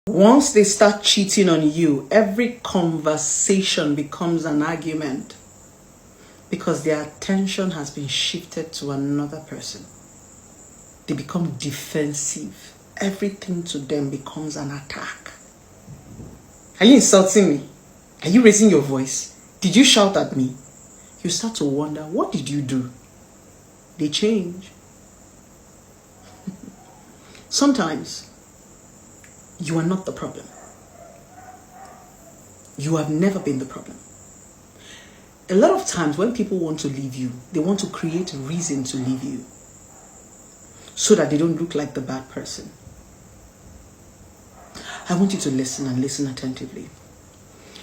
Once they start cheating on you, every conversation becomes an argument because their attention has been shifted to another person. They become defensive. Everything to them becomes an attack. Are you insulting me? Are you raising your voice? Did you shout at me? You start to wonder, what did you do? They change. Sometimes, you are not the problem. You have never been the problem. A lot of times when people want to leave you, they want to create a reason to leave you so that they don't look like the bad person. I want you to listen and listen attentively.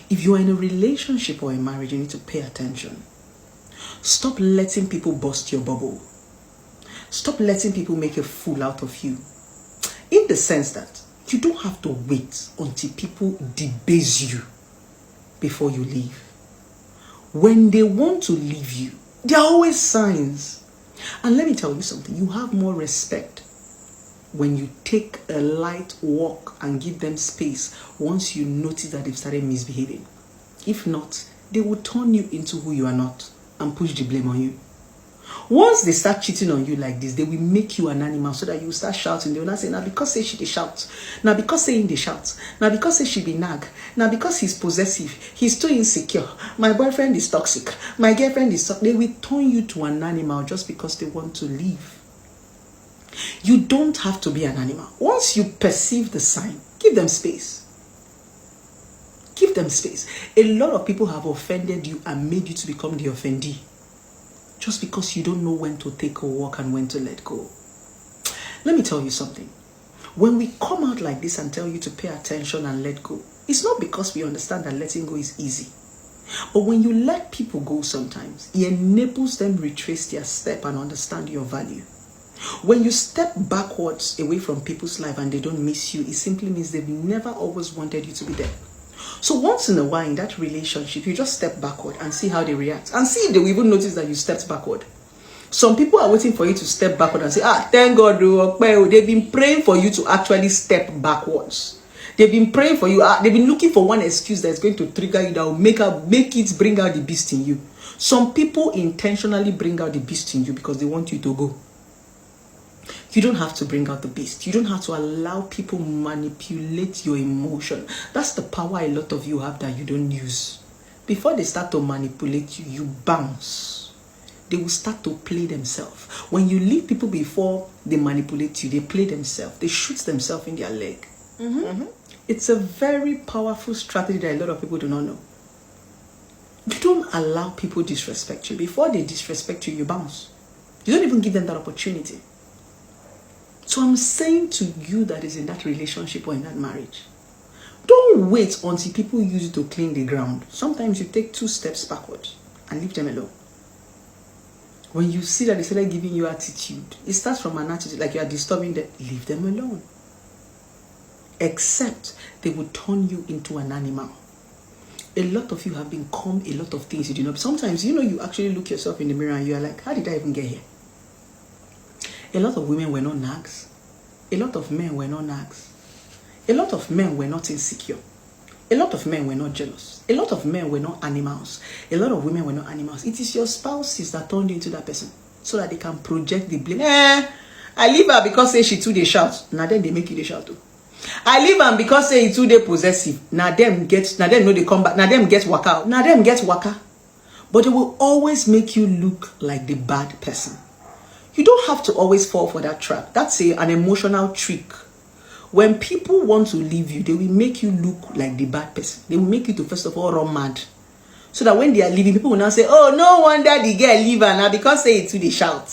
If you are in a relationship or a marriage, you need to pay attention. Stop letting people burst your bubble. Stop letting people make a fool out of you. In the sense that you don't have to wait until people debase you before you leave. When they want to leave you, there are always signs. And let me tell you something, you have more respect when you take a light walk and give them space once you notice that they've started misbehaving. If not, they will turn you into who you are not and push the blame on you. Once they start cheating on you like this, they will make you an animal so that you will start shouting. They will not say, now because say she they shout. Now because saying they shout. Now because say she be nag. Now because he's possessive. He's too insecure. My boyfriend is toxic. My girlfriend is toxic. They will turn you to an animal just because they want to leave. You don't have to be an animal. Once you perceive the sign, give them space. Give them space. A lot of people have offended you and made you to become the offendee. Just because you don't know when to take a walk and when to let go. Let me tell you something. When we come out like this and tell you to pay attention and let go, it's not because we understand that letting go is easy. But when you let people go sometimes, it enables them to retrace their step and understand your value. When you step backwards away from people's life and they don't miss you, it simply means they've never always wanted you to be there. So once in a while in that relationship, you just step backward and see how they react. And see if they will even notice that you stepped backward. Some people are waiting for you to step backward and say, thank God, they've been praying for you to actually step backwards. They've been praying for you. They've been looking for one excuse that's going to trigger you, that will make it bring out the beast in you. Some people intentionally bring out the beast in you because they want you to go. You don't have to bring out the beast. You don't have to allow people manipulate your emotion. That's the power a lot of you have that you don't use. Before they start to manipulate you, you bounce. They will start to play themselves. When you leave people before they manipulate you, they play themselves. They shoot themselves in their leg. It's a very powerful strategy that a lot of people do not know. You don't allow people disrespect you. Before they disrespect you, you bounce. You don't even give them that opportunity. So I'm saying to you that is in that relationship or in that marriage, don't wait until people use you to clean the ground. Sometimes you take 2 steps backwards and leave them alone. When you see that they started giving you attitude, it starts from an attitude like you are disturbing them. Leave them alone. Except they will turn you into an animal. A lot of you have become a lot of things you do not. Sometimes, you actually look yourself in the mirror and you are like, how did I even get here? A lot of women were not nags. A lot of men were not nags. A lot of men were not insecure. A lot of men were not jealous. A lot of men were not animals. A lot of women were not animals. It is your spouses that turned you into that person so that they can project the blame. I leave her because say she too they shout. Now then they make you they shout too. I leave her because say he too they possessive. Now them know they come back. Now them get waka. Now them get waka. But it will always make you look like the bad person. You don't have to always fall for that trap. That's an emotional trick. When people want to leave you, they will make you look like the bad person. They will make you to first of all run mad. So that when they are leaving, people will now say, oh, no wonder the girl leave her now because say it too they shout.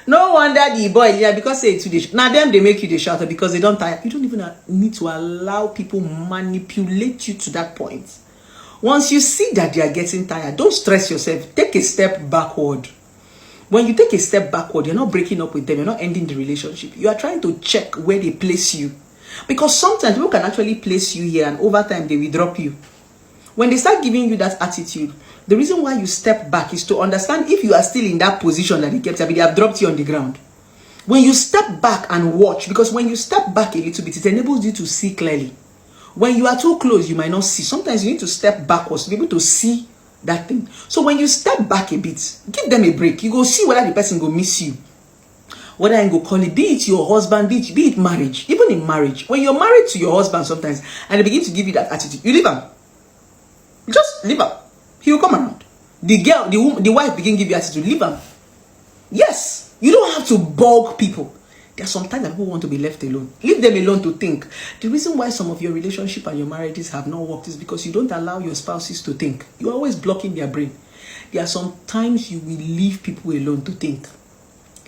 No wonder the boy leave her because say it too they shout. Now them they make you the shouter because they don't tire. You don't even need to allow people manipulate you to that point. Once you see that they are getting tired, don't stress yourself. Take a step backward. When you take a step backward, you're not breaking up with them. You're not ending the relationship. You are trying to check where they place you. Because sometimes people can actually place you here and over time they will drop you. When they start giving you that attitude, the reason why you step back is to understand if you are still in that position that they kept having, they have dropped you on the ground. When you step back and watch, because when you step back a little bit, it enables you to see clearly. When you are too close, you might not see. Sometimes you need to step backwards to be able to see that thing. So when you step back a bit, give them a break. You go see whether the person go miss you. Whether I go call it, be it your husband, be it marriage. Even in marriage, when you're married to your husband sometimes, and they begin to give you that attitude, you leave him. Just leave him. He will come around. The girl, the wife begin to give you attitude, leave him. Yes, you don't have to bug people. There are sometimes that people want to be left alone. Leave them alone to think. The reason why some of your relationship and your marriages have not worked is because you don't allow your spouses to think. You're always blocking their brain. There are some times you will leave people alone to think.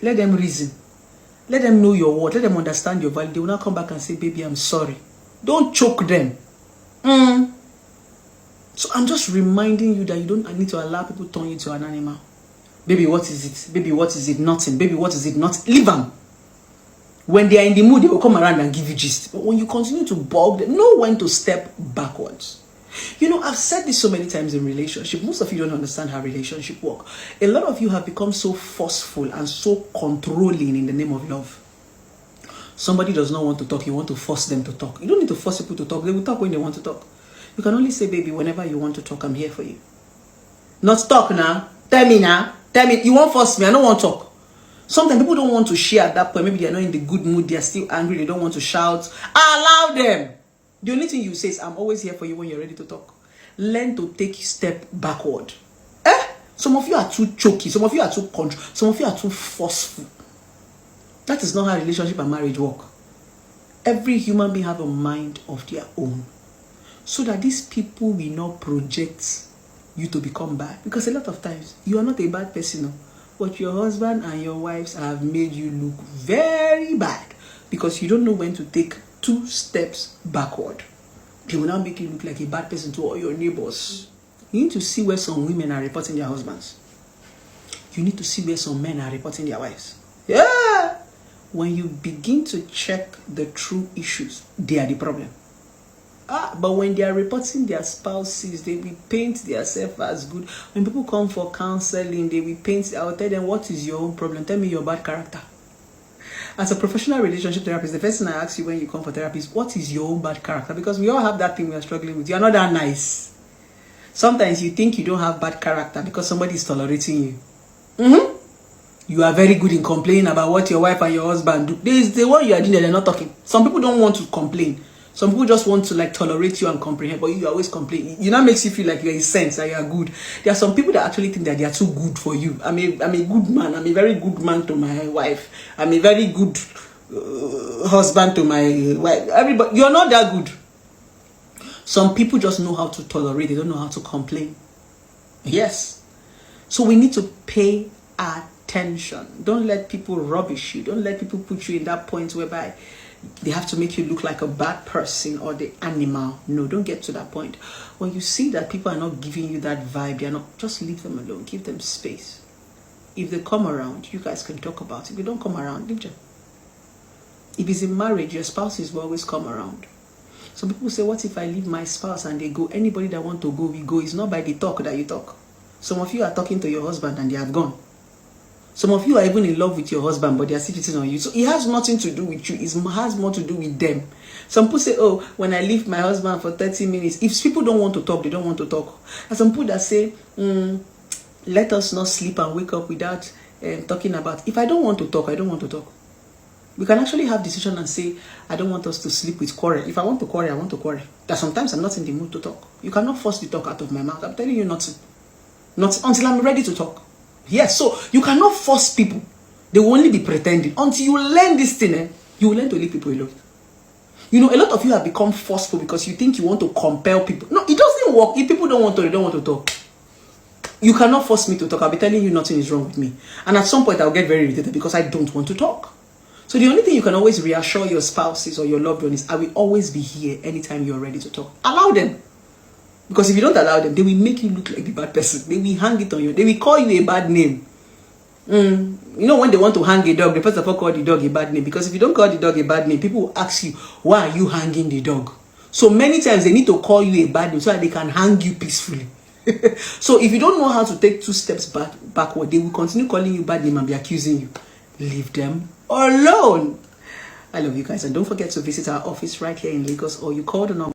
Let them reason. Let them know your word. Let them understand your value. They will not come back and say, baby, I'm sorry. Don't choke them. So I'm just reminding you that you don't need to allow people to turn you into an animal. Baby, what is it? Baby, what is it? Nothing. Baby, what is it? Nothing. Leave them. When they are in the mood, they will come around and give you gist. But when you continue to bug them, know when to step backwards. You know, I've said this so many times in relationship. Most of you don't understand how relationship work. A lot of you have become so forceful and so controlling in the name of love. Somebody does not want to talk. You want to force them to talk. You don't need to force people to talk. They will talk when they want to talk. You can only say, baby, whenever you want to talk, I'm here for you. Not talk now. Tell me now. Tell me. You won't force me. I don't want to talk. Sometimes people don't want to share at that point. Maybe they're not in the good mood. They're still angry. They don't want to shout. Allow them. The only thing you say is, I'm always here for you when you're ready to talk. Learn to take a step backward. Some of you are too choky. Some of you are too control. Some of you are too forceful. That is not how relationship and marriage work. Every human being have a mind of their own. So that these people will not project you to become bad. Because a lot of times, you are not a bad person. But your husband and your wives have made you look very bad. Because you don't know when to take 2 steps backward. They will now make you look like a bad person to all your neighbors. You need to see where some women are reporting their husbands. You need to see where some men are reporting their wives. Yeah! When you begin to check the true issues, they are the problem. But when they are reporting their spouses, they will paint themselves as good. When people come for counseling, they will paint. I will tell them, what is your own problem? Tell me your bad character. As a professional relationship therapist, the first thing I ask you when you come for therapy is, what is your own bad character? Because we all have that thing we are struggling with. You are not that nice. Sometimes you think you don't have bad character because somebody is tolerating you. You are very good in complaining about what your wife and your husband do. There is the one you are doing that they're not talking. Some people don't want to complain. Some people just want to tolerate you and comprehend, but you always complain. You know, makes you feel like you're a sense, that you are good. There are some people that actually think that they are too good for you. I'm a good man. I'm a very good man to my wife. I'm a very good husband to my wife. Everybody, you're not that good. Some people just know how to tolerate. They don't know how to complain. Yes. So we need to pay attention. Don't let people rubbish you. Don't let people put you in that point whereby they have to make you look like a bad person or the animal. No, don't get to that point. When you see that people are not giving you that vibe, they are not, just leave them alone. Give them space. If they come around, you guys can talk about it. If they don't come around, leave them. If it's in marriage, your spouses will always come around. Some people say, what if I leave my spouse and they go? Anybody that want to go, we go. It's not by the talk that you talk. Some of you are talking to your husband and they have gone. Some of you are even in love with your husband, but they are still cheating on you. So it has nothing to do with you. It has more to do with them. Some people say, oh, when I leave my husband for 30 minutes, if people don't want to talk, they don't want to talk. And some people that say, let us not sleep and wake up without talking about. If I don't want to talk, I don't want to talk. We can actually have decision and say, I don't want us to sleep with quarrel. If I want to quarrel, I want to quarrel. That sometimes I'm not in the mood to talk. You cannot force the talk out of my mouth. I'm telling you not to. Not until I'm ready to talk. Yes, so you cannot force people. They will only be pretending. Until you learn this thing, you will learn to leave people alone. You know, a lot of you have become forceful because you think you want to compel people. No, it doesn't work. If people don't want to, they don't want to talk. You cannot force me to talk. I'll be telling you nothing is wrong with me. And at some point, I'll get very irritated because I don't want to talk. So the only thing you can always reassure your spouses or your loved one is, I will always be here anytime you're ready to talk. Allow them. Because if you don't allow them, they will make you look like the bad person. They will hang it on you. They will call you a bad name. You know, when they want to hang a dog, they first of all call the dog a bad name. Because if you don't call the dog a bad name, people will ask you, why are you hanging the dog? So many times they need to call you a bad name so that they can hang you peacefully. So if you don't know how to take 2 steps backward, they will continue calling you bad name and be accusing you. Leave them alone. I love you guys. And don't forget to visit our office right here in Lagos, or you call the number